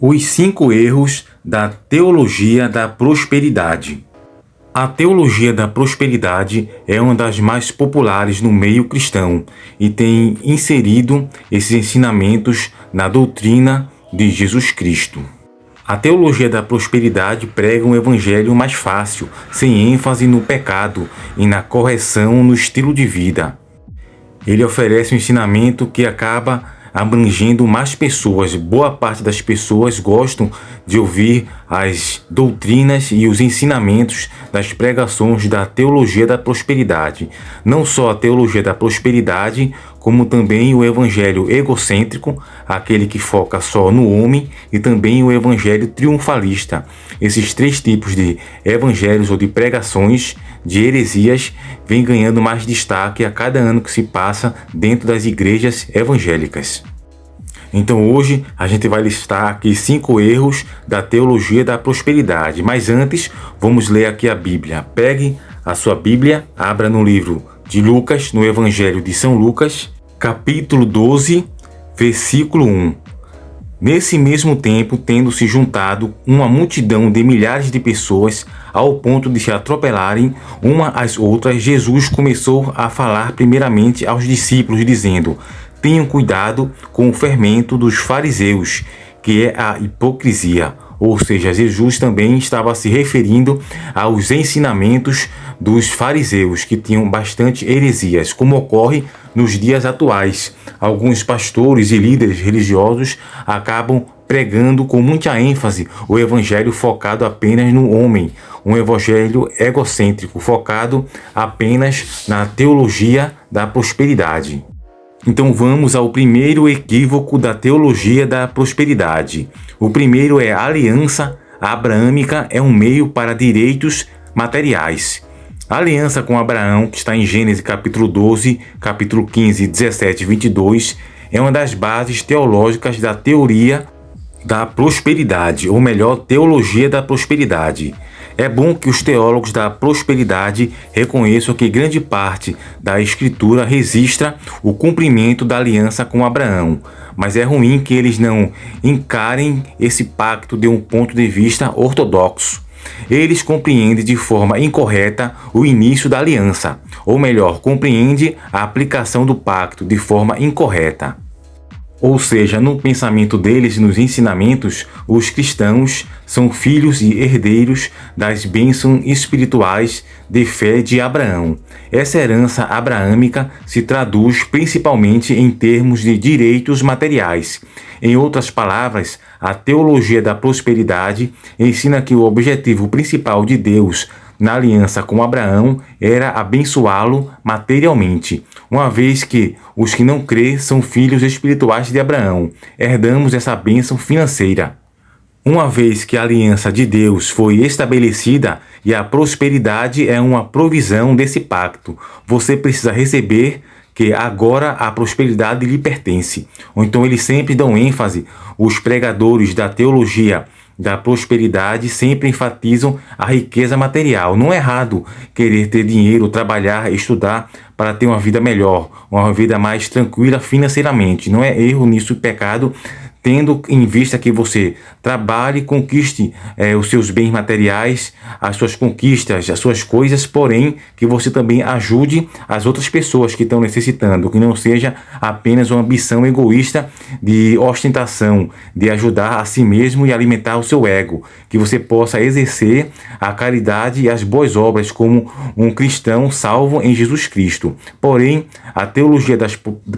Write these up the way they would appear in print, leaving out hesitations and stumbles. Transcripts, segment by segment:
Os 5 erros da teologia da prosperidade. A teologia da prosperidade é uma das mais populares no meio cristão e tem inserido esses ensinamentos na doutrina de Jesus Cristo. A teologia da prosperidade prega um evangelho mais fácil, sem ênfase no pecado e na correção no estilo de vida. Ele oferece um ensinamento que acaba abrangendo mais pessoas. Boa parte das pessoas gostam de ouvir as doutrinas e os ensinamentos das pregações da teologia da prosperidade. Não só a teologia da prosperidade, como também o evangelho egocêntrico, aquele que foca só no homem, e também o evangelho triunfalista. Esses 3 tipos de evangelhos ou de pregações de heresias vêm ganhando mais destaque a cada ano que se passa dentro das igrejas evangélicas. Então hoje a gente vai listar aqui 5 erros da teologia da prosperidade. Mas antes, vamos ler aqui a Bíblia. Pegue a sua Bíblia, abra no livro de Lucas, no Evangelho de São Lucas, capítulo 12, versículo 1. Nesse mesmo tempo, tendo se juntado uma multidão de milhares de pessoas ao ponto de se atropelarem uma às outras, Jesus começou a falar primeiramente aos discípulos, dizendo: tenham cuidado com o fermento dos fariseus, que é a hipocrisia. Ou seja, Jesus também estava se referindo aos ensinamentos dos fariseus, que tinham bastante heresias, como ocorre nos dias atuais. Alguns pastores e líderes religiosos acabam pregando com muita ênfase o evangelho focado apenas no homem, um evangelho egocêntrico, focado apenas na teologia da prosperidade. Então vamos ao primeiro equívoco da teologia da prosperidade. O primeiro é: a aliança abraâmica é um meio para direitos materiais. A aliança com Abraão, que está em Gênesis capítulo 12, capítulo 15, 17 e 22, é uma das bases teológicas da teoria da prosperidade, ou melhor, teologia da prosperidade. É bom que os teólogos da prosperidade reconheçam que grande parte da Escritura registra o cumprimento da aliança com Abraão, mas é ruim que eles não encarem esse pacto de um ponto de vista ortodoxo. Eles compreendem de forma incorreta o início da aliança, ou melhor, compreendem a aplicação do pacto de forma incorreta. Ou seja, no pensamento deles e nos ensinamentos, os cristãos são filhos e herdeiros das bênçãos espirituais de fé de Abraão. Essa herança abraâmica se traduz principalmente em termos de direitos materiais. Em outras palavras, a teologia da prosperidade ensina que o objetivo principal de Deus na aliança com Abraão era abençoá-lo materialmente, uma vez que os que não crêem são filhos espirituais de Abraão. Herdamos essa bênção financeira. Uma vez que a aliança de Deus foi estabelecida e a prosperidade é uma provisão desse pacto, você precisa receber que agora a prosperidade lhe pertence. Ou então eles sempre dão ênfase, os pregadores da teologia da prosperidade sempre enfatizam a riqueza material. Não é errado querer ter dinheiro, trabalhar, estudar para ter uma vida melhor, uma vida mais tranquila financeiramente. Não é erro nisso, pecado, tendo em vista que você trabalhe, conquiste os seus bens materiais, as suas conquistas, as suas coisas, porém que você também ajude as outras pessoas que estão necessitando, que não seja apenas uma ambição egoísta de ostentação, de ajudar a si mesmo e alimentar o seu ego, que você possa exercer a caridade e as boas obras como um cristão salvo em Jesus Cristo. Porém, a teologia da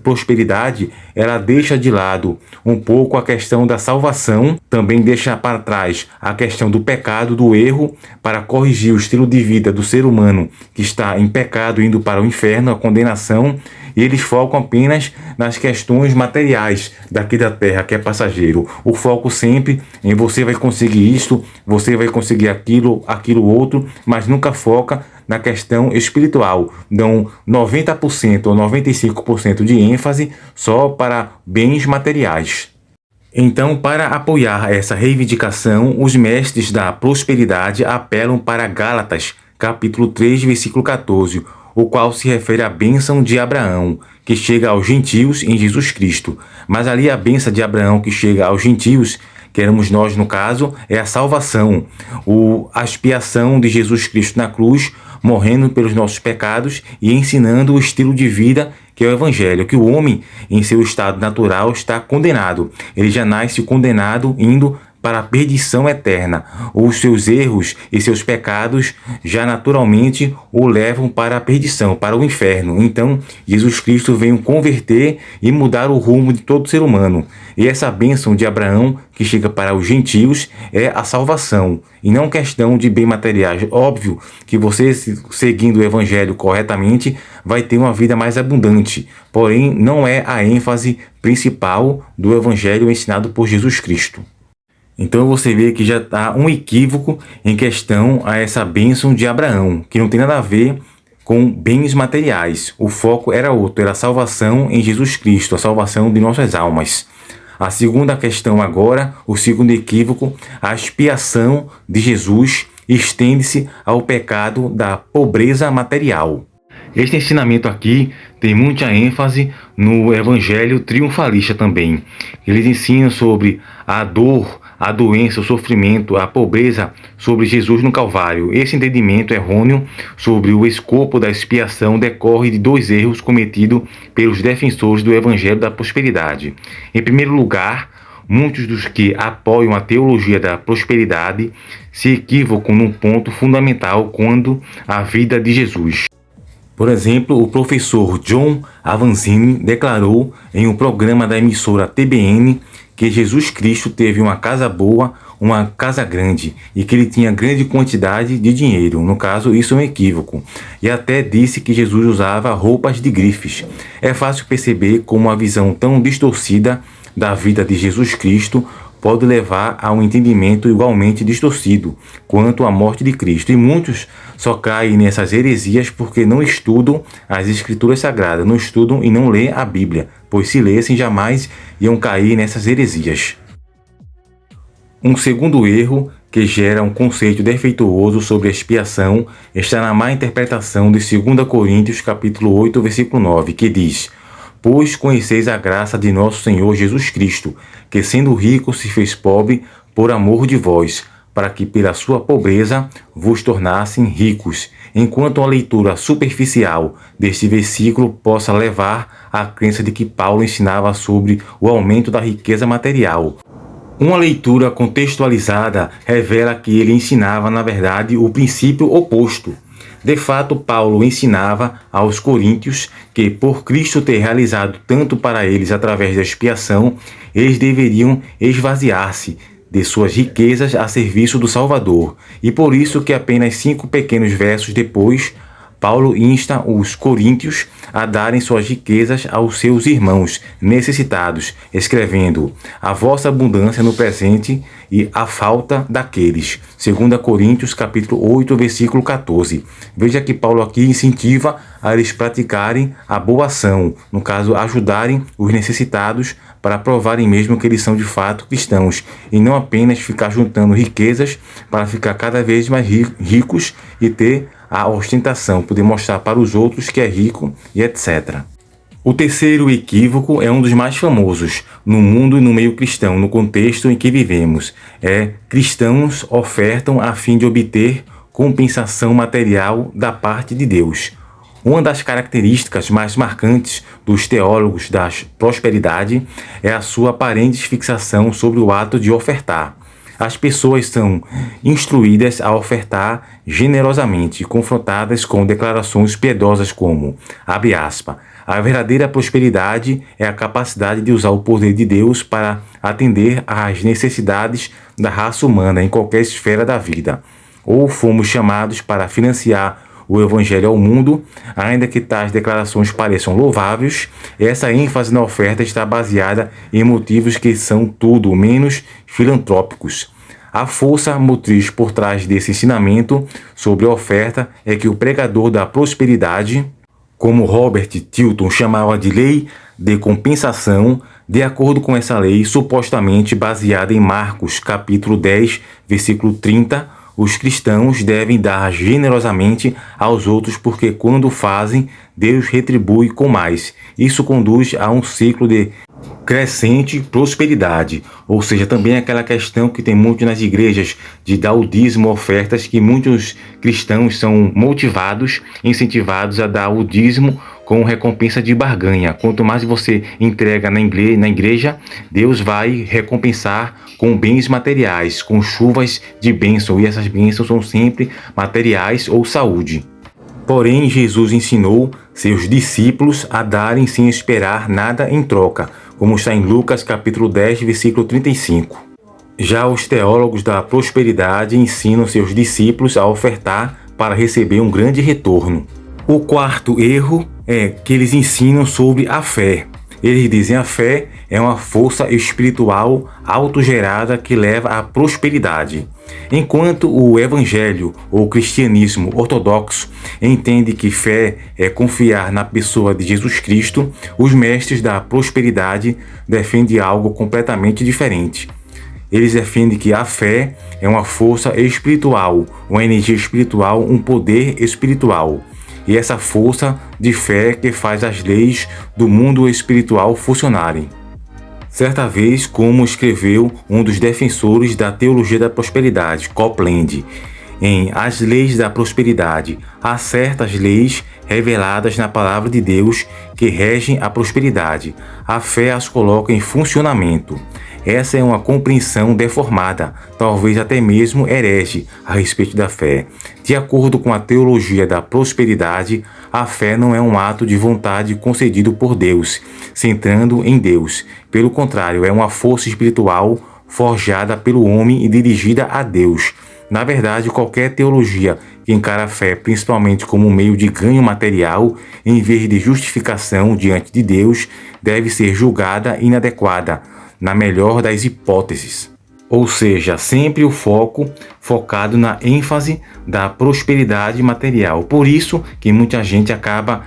prosperidade, ela deixa de lado um pouco a questão da salvação, também deixa para trás a questão do pecado, do erro, para corrigir o estilo de vida do ser humano que está em pecado, indo para o inferno, a condenação, e eles focam apenas nas questões materiais daqui da terra, que é passageiro. O foco sempre em você vai conseguir isto, você vai conseguir aquilo outro, mas nunca foca na questão espiritual. Dão 90% ou 95% de ênfase só para bens materiais. Então, para apoiar essa reivindicação, os mestres da prosperidade apelam para Gálatas, capítulo 3, versículo 14, o qual se refere à bênção de Abraão, que chega aos gentios em Jesus Cristo. Mas ali a bênção de Abraão que chega aos gentios, que éramos nós no caso, é a salvação, a expiação de Jesus Cristo na cruz, morrendo pelos nossos pecados e ensinando o estilo de vida que é o Evangelho, que o homem, em seu estado natural, está condenado. Ele já nasce condenado, indo para a perdição eterna. Os seus erros e seus pecados já naturalmente o levam para a perdição, para o inferno. Então, Jesus Cristo veio converter e mudar o rumo de todo ser humano. E essa bênção de Abraão, que chega para os gentios, é a salvação, e não questão de bem materiais. Óbvio que você, seguindo o Evangelho corretamente, vai ter uma vida mais abundante. Porém, não é a ênfase principal do Evangelho ensinado por Jesus Cristo. Então você vê que já está um equívoco em questão a essa bênção de Abraão, que não tem nada a ver com bens materiais. O foco era outro, era a salvação em Jesus Cristo, a salvação de nossas almas. A segunda questão agora, o segundo equívoco, a expiação de Jesus estende-se ao pecado da pobreza material. Este ensinamento aqui tem muita ênfase no Evangelho triunfalista também. Eles ensinam sobre a dor, a doença, o sofrimento, a pobreza sobre Jesus no Calvário. Esse entendimento errôneo sobre o escopo da expiação decorre de dois erros cometidos pelos defensores do Evangelho da prosperidade. Em primeiro lugar, muitos dos que apoiam a teologia da prosperidade se equivocam num ponto fundamental quando a vida de Jesus. Por exemplo, o professor John Avanzini declarou em um programa da emissora TBN que Jesus Cristo teve uma casa boa, uma casa grande, e que ele tinha grande quantidade de dinheiro. No caso, isso é um equívoco. E até disse que Jesus usava roupas de grifes. É fácil perceber como uma visão tão distorcida da vida de Jesus Cristo pode levar a um entendimento igualmente distorcido quanto à morte de Cristo. E muitos só caem nessas heresias porque não estudam as Escrituras Sagradas, não estudam e não lêem a Bíblia, pois se lessem jamais iam cair nessas heresias. Um segundo erro que gera um conceito defeituoso sobre a expiação está na má interpretação de 2 Coríntios capítulo 8, versículo 9, que diz: Pois conheceis a graça de nosso Senhor Jesus Cristo, que sendo rico se fez pobre por amor de vós, para que pela sua pobreza vos tornassem ricos, enquanto a leitura superficial deste versículo possa levar à crença de que Paulo ensinava sobre o aumento da riqueza material. Uma leitura contextualizada revela que ele ensinava, na verdade, o princípio oposto. De fato, Paulo ensinava aos coríntios que, por Cristo ter realizado tanto para eles através da expiação, eles deveriam esvaziar-se de suas riquezas a serviço do Salvador. E por isso que apenas 5 pequenos versos depois, Paulo insta os coríntios a darem suas riquezas aos seus irmãos necessitados, escrevendo: a vossa abundância no presente e a falta daqueles. 2 Coríntios capítulo 8, versículo 14. Veja que Paulo aqui incentiva a eles praticarem a boa ação, no caso, ajudarem os necessitados para provarem mesmo que eles são de fato cristãos, e não apenas ficar juntando riquezas para ficar cada vez mais ricos e ter a ostentação, poder mostrar para os outros que é rico e etc. O terceiro equívoco é um dos mais famosos no mundo e no meio cristão, no contexto em que vivemos. Cristãos ofertam a fim de obter compensação material da parte de Deus. Uma das características mais marcantes dos teólogos da prosperidade é a sua aparente fixação sobre o ato de ofertar. As pessoas são instruídas a ofertar generosamente, confrontadas com declarações piedosas como, abre aspas, a verdadeira prosperidade é a capacidade de usar o poder de Deus para atender às necessidades da raça humana em qualquer esfera da vida. Ou fomos chamados para financiar o Evangelho ao mundo, ainda que tais declarações pareçam louváveis, essa ênfase na oferta está baseada em motivos que são tudo menos filantrópicos. A força motriz por trás desse ensinamento sobre a oferta é que o pregador da prosperidade, como Robert Tilton chamava de lei de compensação, de acordo com essa lei supostamente baseada em Marcos capítulo 10, versículo 30, os cristãos devem dar generosamente aos outros porque quando fazem, Deus retribui com mais. Isso conduz a um ciclo de crescente prosperidade, ou seja, também aquela questão que tem muito nas igrejas de dar o dízimo, ofertas, que muitos cristãos são motivados, incentivados a dar o dízimo com recompensa de barganha. Quanto mais você entrega na igreja, Deus vai recompensar com bens materiais, com chuvas de bênção, e essas bênçãos são sempre materiais ou saúde. Porém, Jesus ensinou seus discípulos a darem sem esperar nada em troca, como está em Lucas capítulo 10, versículo 35. Já os teólogos da prosperidade ensinam seus discípulos a ofertar para receber um grande retorno. O quarto erro é que eles ensinam sobre a fé. Eles dizem que a fé é uma força espiritual autogerada que leva à prosperidade. Enquanto o evangelho ou cristianismo ortodoxo entende que fé é confiar na pessoa de Jesus Cristo, os mestres da prosperidade defendem algo completamente diferente. Eles defendem que a fé é uma força espiritual, uma energia espiritual, um poder espiritual. E essa força de fé que faz as leis do mundo espiritual funcionarem. Certa vez, como escreveu um dos defensores da teologia da prosperidade, Copeland, em As Leis da Prosperidade, há certas leis reveladas na palavra de Deus que regem a prosperidade. A fé as coloca em funcionamento. Essa é uma compreensão deformada, talvez até mesmo herege, a respeito da fé. De acordo com a teologia da prosperidade, a fé não é um ato de vontade concedido por Deus, centrando em Deus. Pelo contrário, é uma força espiritual forjada pelo homem e dirigida a Deus. Na verdade, qualquer teologia que encara a fé principalmente como um meio de ganho material, em vez de justificação diante de Deus, deve ser julgada inadequada, na melhor das hipóteses. Ou seja, sempre o focado na ênfase da prosperidade material. Por isso que muita gente acaba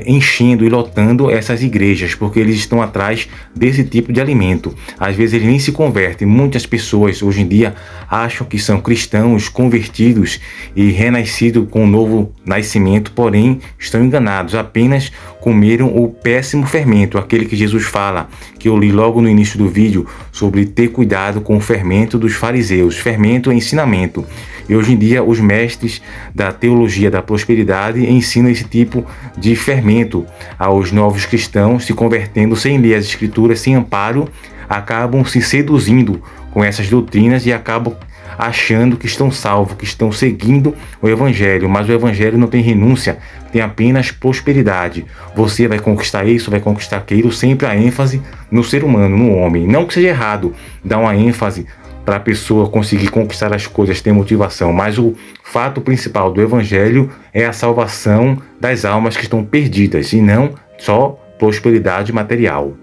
enchendo e lotando essas igrejas, porque eles estão atrás desse tipo de alimento. Às vezes eles nem se convertem. Muitas pessoas hoje em dia acham que são cristãos convertidos e renascidos com um novo nascimento, porém estão enganados, apenas comeram o péssimo fermento, aquele que Jesus fala, que eu li logo no início do vídeo, sobre ter cuidado com o fermento dos fariseus. Fermento é ensinamento. E hoje em dia os mestres da teologia da prosperidade ensinam esse tipo de fermento aos novos cristãos, se convertendo sem ler as escrituras, sem amparo, acabam se seduzindo com essas doutrinas e acabam achando que estão salvos, que estão seguindo o evangelho, mas o evangelho não tem renúncia, tem apenas prosperidade. Você vai conquistar isso, vai conquistar aquilo, sempre a ênfase no ser humano, no homem. Não que seja errado dar uma ênfase para a pessoa conseguir conquistar as coisas, ter motivação, mas o fato principal do evangelho é a salvação das almas que estão perdidas, e não só prosperidade material.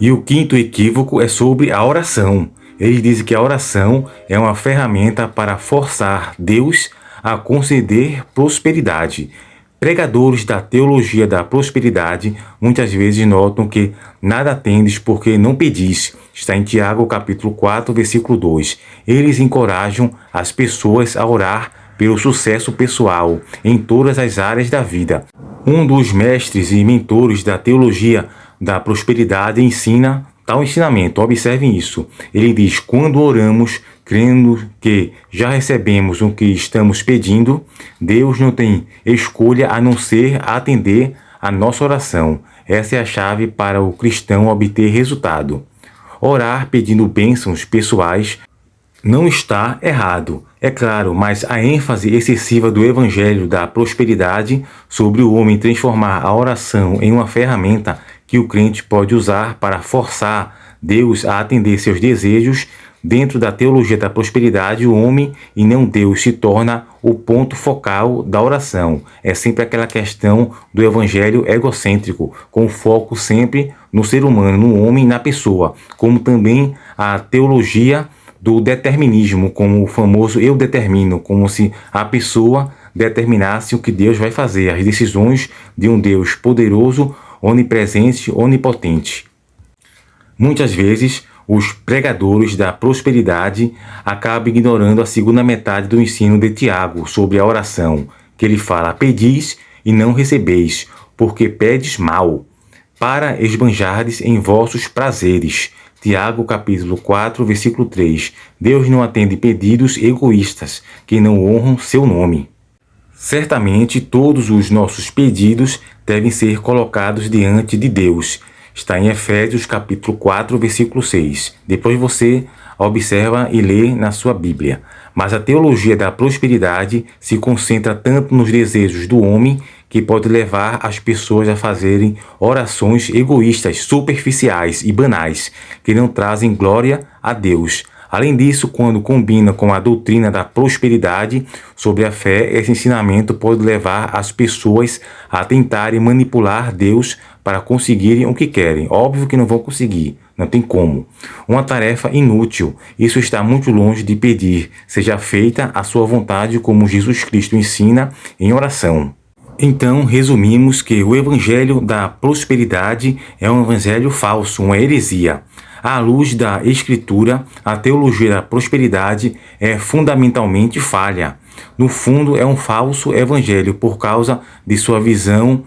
E o quinto equívoco é sobre a oração. Eles dizem que a oração é uma ferramenta para forçar Deus a conceder prosperidade. Pregadores da teologia da prosperidade muitas vezes notam que nada tendes porque não pedis. Está em Tiago capítulo 4, versículo 2. Eles encorajam as pessoas a orar pelo sucesso pessoal em todas as áreas da vida. Um dos mestres e mentores da teologia da prosperidade ensina tal ensinamento. Observem isso. Ele diz: quando oramos crendo que já recebemos o que estamos pedindo, Deus não tem escolha a não ser atender a nossa oração. Essa é a chave para o cristão obter resultado. Orar pedindo bênçãos pessoais não está errado, é claro, mas a ênfase excessiva do evangelho da prosperidade sobre o homem transformar a oração em uma ferramenta que o crente pode usar para forçar Deus a atender seus desejos. Dentro da teologia da prosperidade, o homem e não Deus se torna o ponto focal da oração. É sempre aquela questão do evangelho egocêntrico, com foco sempre no ser humano, no homem, na pessoa, como também a teologia do determinismo, como o famoso eu determino, como se a pessoa determinasse o que Deus vai fazer, as decisões de um Deus poderoso, onipresente, onipotente. Muitas vezes, os pregadores da prosperidade acabam ignorando a segunda metade do ensino de Tiago sobre a oração, que ele fala: pedis e não recebeis, porque pedes mal. para esbanjardes em vossos prazeres. Tiago capítulo 4, versículo 3. Deus não atende pedidos egoístas que não honram seu nome. Certamente todos os nossos pedidos devem ser colocados diante de Deus. Está em Efésios capítulo 4, versículo 6. Depois você observa e lê na sua Bíblia. Mas a teologia da prosperidade se concentra tanto nos desejos do homem que pode levar as pessoas a fazerem orações egoístas, superficiais e banais, que não trazem glória a Deus. Além disso, quando combina com a doutrina da prosperidade sobre a fé, esse ensinamento pode levar as pessoas a tentarem manipular Deus para conseguirem o que querem. Óbvio que não vão conseguir, não tem como. Uma tarefa inútil. Isso está muito longe de pedir. Seja feita a sua vontade como Jesus Cristo ensina em oração. Então, resumimos que o evangelho da prosperidade é um evangelho falso, uma heresia. À luz da Escritura, a teologia da prosperidade é fundamentalmente falha. No fundo, é um falso evangelho por causa de sua visão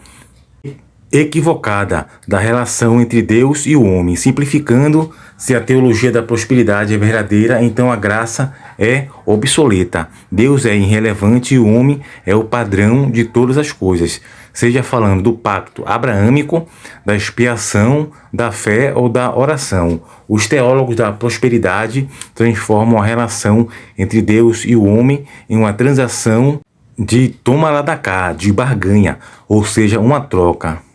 equivocada da relação entre Deus e o homem. Simplificando, se a teologia da prosperidade é verdadeira, então a graça é obsoleta. Deus é irrelevante e o homem é o padrão de todas as coisas. Seja falando do pacto abraâmico, da expiação, da fé ou da oração. Os teólogos da prosperidade transformam a relação entre Deus e o homem em uma transação de toma lá da cá, de barganha, ou seja, uma troca.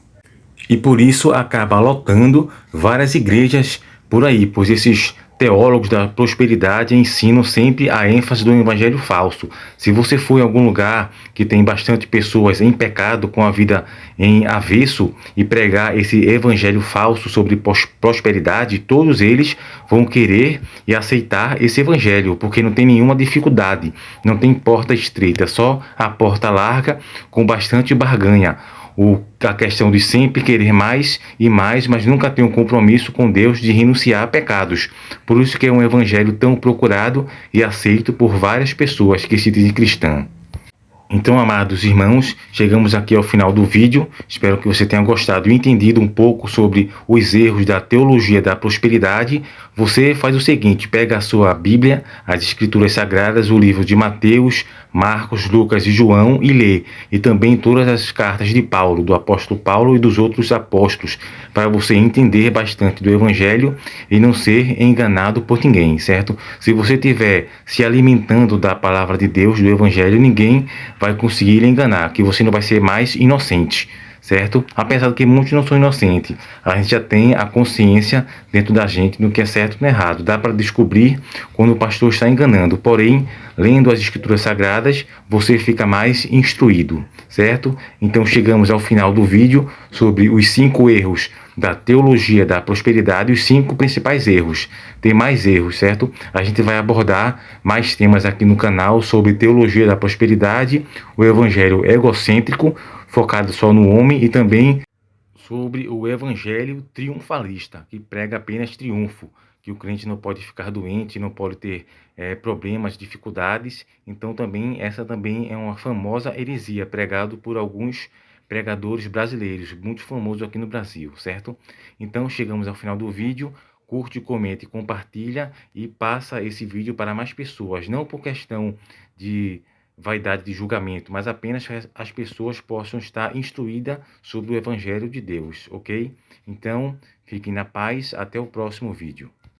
E por isso acaba lotando várias igrejas por aí, pois esses teólogos da prosperidade ensinam sempre a ênfase do evangelho falso. Se você for em algum lugar que tem bastante pessoas em pecado, com a vida em avesso, e pregar esse evangelho falso sobre prosperidade, todos eles vão querer e aceitar esse evangelho, porque não tem nenhuma dificuldade, não tem porta estreita, só a porta larga com bastante barganha. A questão de sempre querer mais e mais, mas nunca ter um compromisso com Deus de renunciar a pecados. Por isso que é um evangelho tão procurado e aceito por várias pessoas que se dizem cristãs. Então, amados irmãos, chegamos aqui ao final do vídeo. Espero que você tenha gostado e entendido um pouco sobre os erros da teologia da prosperidade. Você faz o seguinte, pega a sua Bíblia, as Escrituras Sagradas, o livro de Mateus, Marcos, Lucas e João e lê. E também todas as cartas de Paulo, do apóstolo Paulo e dos outros apóstolos, para você entender bastante do Evangelho e não ser enganado por ninguém, certo? Se você estiver se alimentando da palavra de Deus, do Evangelho, ninguém vai conseguir lhe enganar, que você não vai ser mais inocente, certo? Apesar de que muitos não são inocentes, a gente já tem a consciência dentro da gente do que é certo e não é errado. Dá para descobrir quando o pastor está enganando, porém, lendo as Escrituras Sagradas, você fica mais instruído, certo? Então chegamos ao final do vídeo sobre os 5 erros da teologia da prosperidade, os 5 principais erros. Tem mais erros, certo? A gente vai abordar mais temas aqui no canal sobre teologia da prosperidade, o evangelho egocêntrico, focado só no homem, e também sobre o evangelho triunfalista, que prega apenas triunfo, que o crente não pode ficar doente, não pode ter problemas, dificuldades. Então essa também é uma famosa heresia, pregado por alguns pregadores brasileiros, muito famoso aqui no Brasil, certo? Então chegamos ao final do vídeo. Curte, comente, compartilha e passa esse vídeo para mais pessoas, não por questão de vaidade de julgamento, mas apenas as pessoas possam estar instruídas sobre o Evangelho de Deus, ok? Então, fiquem na paz, até o próximo vídeo.